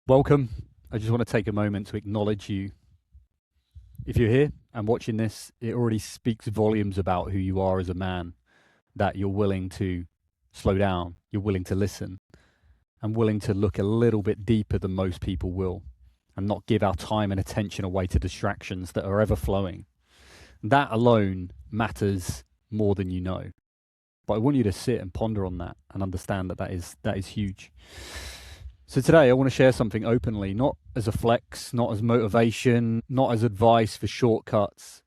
Welcome. I just want to take a moment to acknowledge you. If you're here and watching this, it already speaks volumes about who you are as a man, that you're willing to slow down, you're willing to listen, and willing to look a little bit deeper than most people will, and not give our time and attention away to distractions that are ever flowing. That alone matters more than you know. But I want you to sit and ponder on that and understand that that is huge. So today I want to share something openly, not as a flex, not as motivation, not as advice for shortcuts.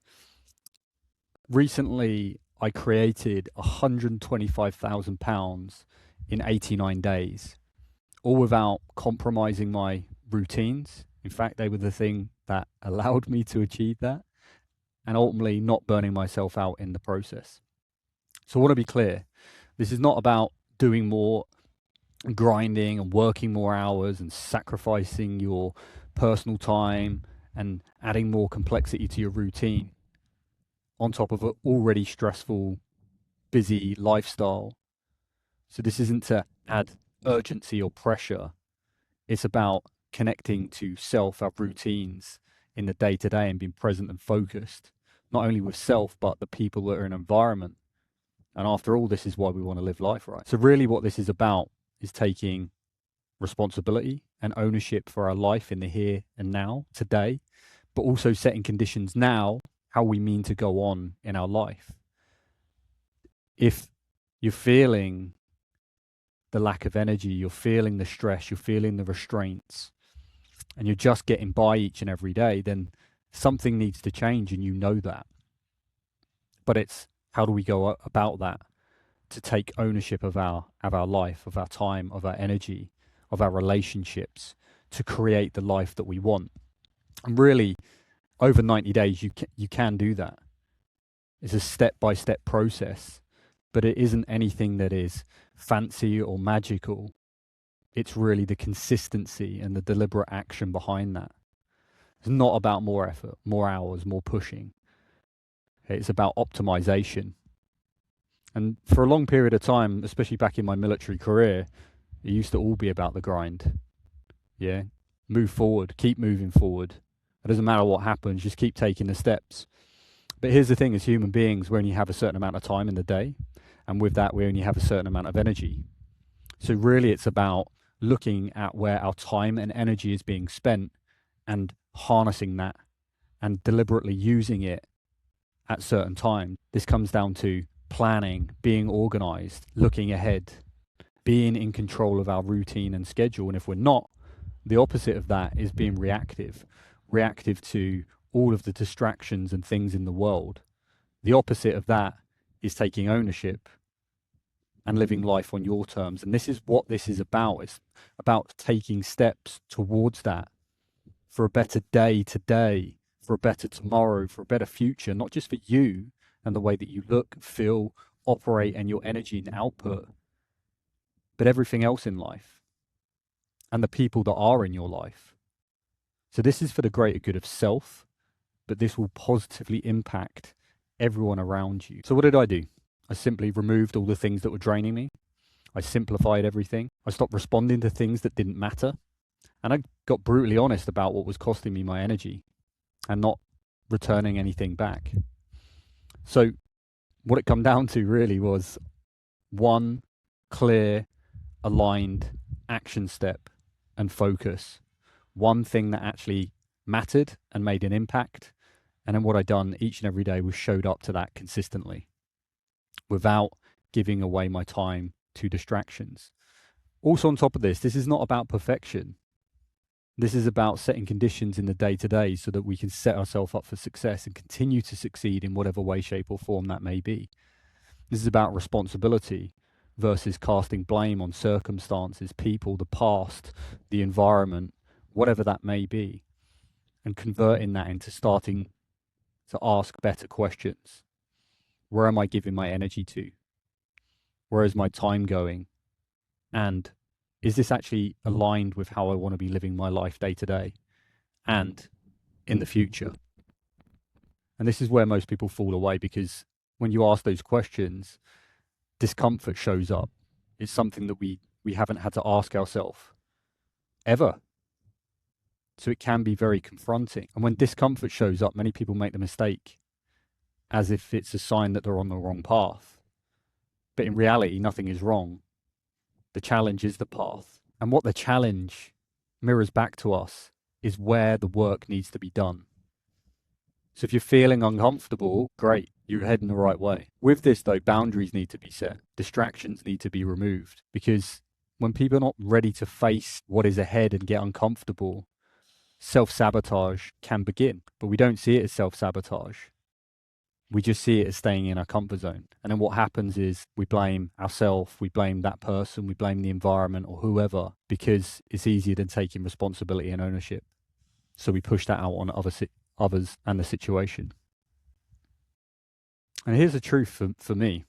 Recently, I created £125,000 in 89 days, all without compromising my routines. In fact, they were the thing that allowed me to achieve that, and ultimately not burning myself out in the process. So I want to be clear. This is not about doing more, grinding and working more hours and sacrificing your personal time and adding more complexity to your routine on top of an already stressful, busy lifestyle. So this isn't to add urgency or pressure. It's about connecting to self, our routines in the day to day, and being present and focused, not only with self, but the people that are in environment. And after all, this is why we want to live life, right? So really what this is about is taking responsibility and ownership for our life in the here and now, today, but also setting conditions now, how we mean to go on in our life. If you're feeling the lack of energy, you're feeling the stress, you're feeling the restraints, and you're just getting by each and every day, then something needs to change, and you know that. But it's how do we go about that to take ownership of our life, of our time, of our energy, of our relationships, to create the life that we want. And really, over 90 days, you can do that. It's a step-by-step process, but it isn't anything that is fancy or magical. It's really the consistency and the deliberate action behind that. It's not about more effort, more hours, more pushing. It's about optimization. And for a long period of time, especially back in my military career, it used to all be about the grind. Yeah. Move forward, keep moving forward. It doesn't matter what happens, just keep taking the steps. But here's the thing, as human beings, we only have a certain amount of time in the day. And with that, we only have a certain amount of energy. So really it's about looking at where our time and energy is being spent and harnessing that and deliberately using it at certain times. This comes down to planning, being organized, looking ahead, being in control of our routine and schedule. And if we're not, the opposite of that is being reactive to all of the distractions and things in the world. The opposite of that is taking ownership and living life on your terms. And this is what this is about. It's about taking steps towards that for a better day today, for a better tomorrow, for a better future, not just for you and the way that you look, feel, operate, and your energy and output, but everything else in life and the people that are in your life. So this is for the greater good of self, but this will positively impact everyone around you. So what did I do? I simply removed all the things that were draining me. I simplified everything. I stopped responding to things that didn't matter. And I got brutally honest about what was costing me my energy and not returning anything back. So what it come down to really was one clear, aligned action step and focus. One thing that actually mattered and made an impact. And then what I done each and every day was showed up to that consistently without giving away my time to distractions. Also on top of this is not about perfection. This is about setting conditions in the day-to-day so that we can set ourselves up for success and continue to succeed in whatever way, shape, or form that may be. This is about responsibility versus casting blame on circumstances, people, the past, the environment, whatever that may be, and converting that into starting to ask better questions. Where am I giving my energy to? Where is my time going? And is this actually aligned with how I want to be living my life day to day and in the future? And this is where most people fall away, because when you ask those questions, discomfort shows up. It's something that we haven't had to ask ourselves ever. So it can be very confronting. And when discomfort shows up, many people make the mistake as if it's a sign that they're on the wrong path. But in reality, nothing is wrong. The challenge is the path. And what the challenge mirrors back to us is where the work needs to be done. So if you're feeling uncomfortable, great, you're heading the right way. With this though, boundaries need to be set. Distractions need to be removed, because when people are not ready to face what is ahead and get uncomfortable, self-sabotage can begin. But we don't see it as self-sabotage. We just see it as staying in our comfort zone. And then what happens is we blame ourselves, we blame that person, we blame the environment or whoever, because it's easier than taking responsibility and ownership. So we push that out on others and the situation. And here's the truth for me.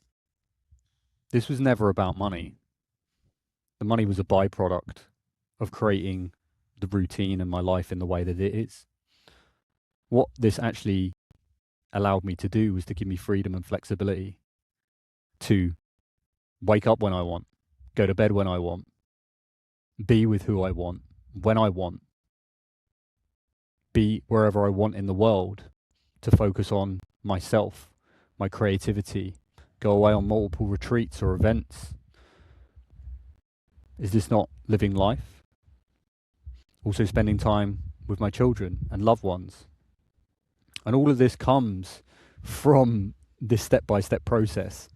This was never about money. The money was a byproduct of creating the routine and my life in the way that it is. What this actually allowed me to do was to give me freedom and flexibility to wake up when I want, go to bed when I want, be with who I want, when I want, be wherever I want in the world, to focus on myself, my creativity, go away on multiple retreats or events. Is this not living life? Also spending time with my children and loved ones. And all of this comes from this step-by-step process.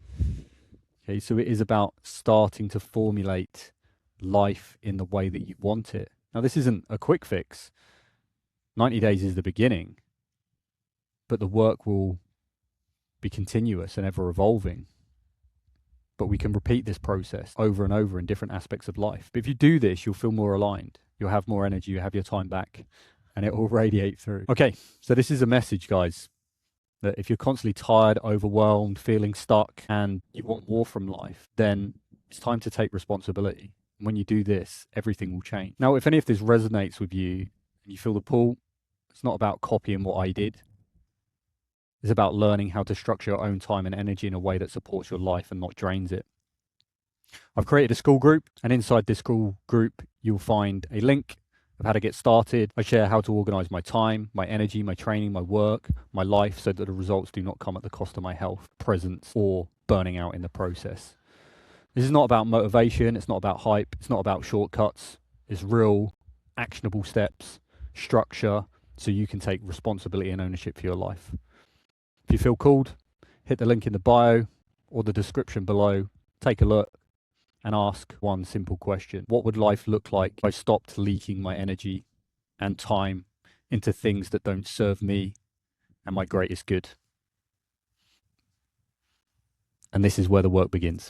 Okay, so it is about starting to formulate life in the way that you want it. Now, this isn't a quick fix. 90 days is the beginning, but the work will be continuous and ever evolving. But we can repeat this process over and over in different aspects of life. But if you do this, you'll feel more aligned. You'll have more energy, you'll have your time back, and it will radiate through. Okay, so this is a message, guys, that if you're constantly tired, overwhelmed, feeling stuck, and you want more from life, then it's time to take responsibility. When you do this, everything will change. Now, if any of this resonates with you, and you feel the pull, it's not about copying what I did. It's about learning how to structure your own time and energy in a way that supports your life and not drains it. I've created a school group, and inside this school group, you'll find a link of how to get started. I share how to organize my time, my energy, my training, my work, my life, so that the results do not come at the cost of my health, presence, or burning out in the process. This is not about motivation. It's not about hype. It's not about shortcuts. It's real, actionable steps, structure, so you can take responsibility and ownership for your life. If you feel called, hit the link in the bio or the description below. Take a look and ask one simple question. What would life look like if I stopped leaking my energy and time into things that don't serve me and my greatest good? And this is where the work begins.